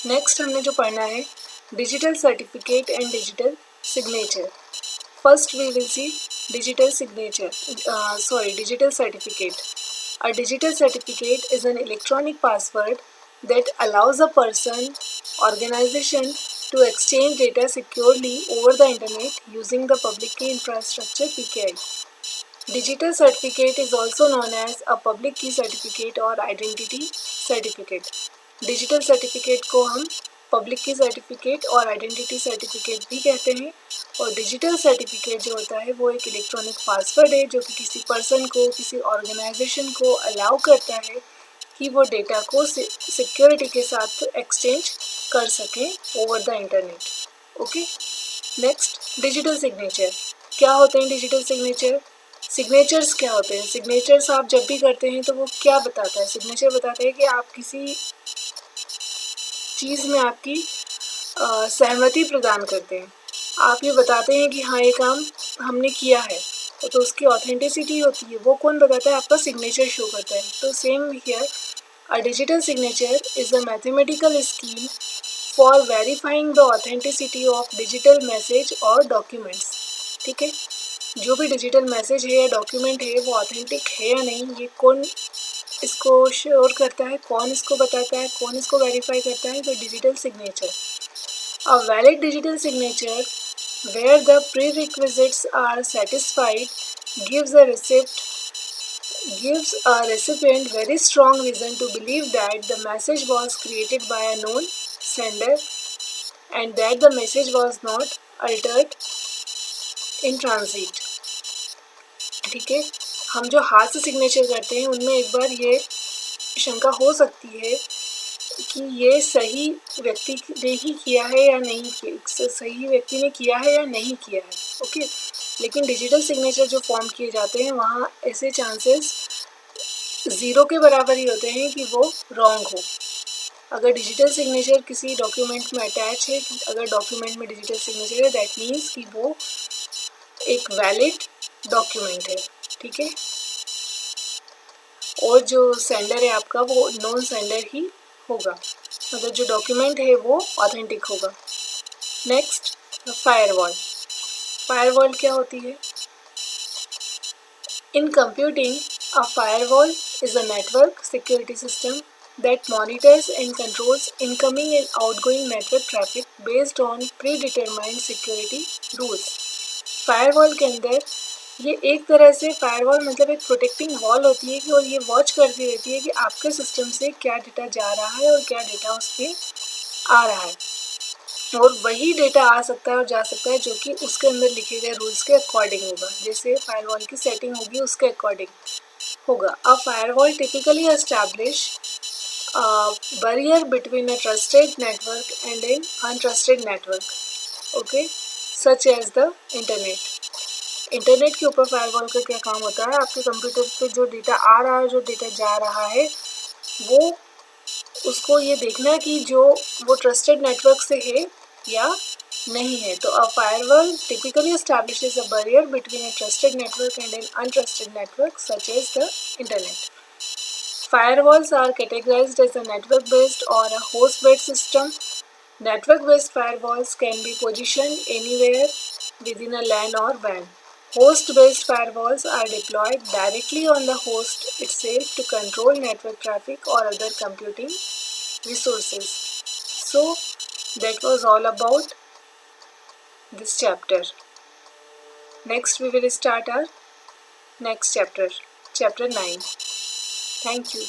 Next हमने जो पढ़ना है digital certificate and digital signature. First we will see digital certificate. A digital certificate is an electronic password that allows a person, organization to exchange data securely over the internet using the public key infrastructure (PKI). Digital certificate is also known as a public key certificate or identity certificate. Digital certificate को हम public की certificate और identity certificate भी कहते हैं. और digital certificate जो होता है वो एक इलेक्ट्रॉनिक पासवर्ड है जो कि किसी पर्सन को, किसी ऑर्गेनाइजेशन को अलाउ करता है कि वो डेटा को सिक्योरिटी के साथ एक्सचेंज कर सकें over the internet. Okay. Next digital signature. क्या होते हैं डिजिटल सिग्नेचर? सिग्नेचर्स क्या होते हैं? सिग्नेचर्स आप जब भी करते हैं तो वो क्या बताता है? सिग्नेचर बताता है कि आप किसी चीज़ में आपकी सहमति प्रदान करते हैं. आप ये बताते हैं कि हाँ ये काम हमने किया है, तो उसकी ऑथेंटिसिटी होती है. वो कौन बताता है? आपका सिग्नेचर शो करता है. तो same here a digital signature is a mathematical scheme for verifying the authenticity of digital message और डॉक्यूमेंट्स. ठीक है. जो भी डिजिटल मैसेज है या डॉक्यूमेंट है वो ऑथेंटिक है या नहीं, ये कौन इसको श्योर करता है, कौन इसको बताता है, कौन इसको वेरीफाई करता है? तो digital signature. A valid digital signature where the prerequisites are satisfied gives a recipient very strong reason to believe that the message was created by a known sender and that the message was not altered in transit. ठीक है. हम जो हाथ से signature करते हैं उनमें एक बार ये शंका हो सकती है कि ये सही व्यक्ति ने ही किया है या नहीं किया, सही व्यक्ति ने किया है या नहीं किया है. ओके. लेकिन डिजिटल सिग्नेचर जो फॉर्म किए जाते हैं वहाँ ऐसे चांसेस 0 के बराबर ही होते हैं कि वो रॉन्ग हो. अगर डिजिटल सिग्नेचर किसी डॉक्यूमेंट में अटैच है, अगर डॉक्यूमेंट में डिजिटल सिग्नेचर है, दैट मीन्स कि वो एक वैलिड डॉक्यूमेंट है. ठीक है. और जो सेंडर है आपका वो नॉन सेंडर ही होगा, मतलब जो डॉक्यूमेंट है वो ऑथेंटिक होगा. Next firewall. फायरवॉल क्या होती है? In computing a firewall is a network security system that monitors and controls incoming and outgoing network traffic based on predetermined security rules. Firewall के अंदर ये एक तरह से फायरवॉल मतलब एक प्रोटेक्टिंग वॉल होती है कि और ये वॉच करती रहती है कि आपके सिस्टम से क्या डेटा जा रहा है और क्या डेटा उस पर आ रहा है. और वही डेटा आ सकता है और जा सकता है जो कि उसके अंदर लिखे गए रूल्स के अकॉर्डिंग होगा. जैसे फायरवॉल की सेटिंग होगी उसके अकॉर्डिंग होगा. A firewall typically establish barrier between a trusted network and an untrusted network. Okay, such as the internet. Internet के ऊपर फायरवॉल का क्या काम होता है? आपके कंप्यूटर पे जो डेटा आ रहा है, जो डेटा जा रहा है, वो उसको ये देखना है कि जो वो ट्रस्टेड नेटवर्क से है या नहीं है. तो a firewall typically establishes a barrier between a trusted network and an untrusted network such as the internet. Firewalls are categorized as a network-based or a host-based system. Network-based firewalls can be positioned anywhere within a LAN or WAN. Host-based firewalls are deployed directly on the host itself to control network traffic or other computing resources. So, that was all about this chapter. Next, we will start our next chapter, chapter 9. Thank you.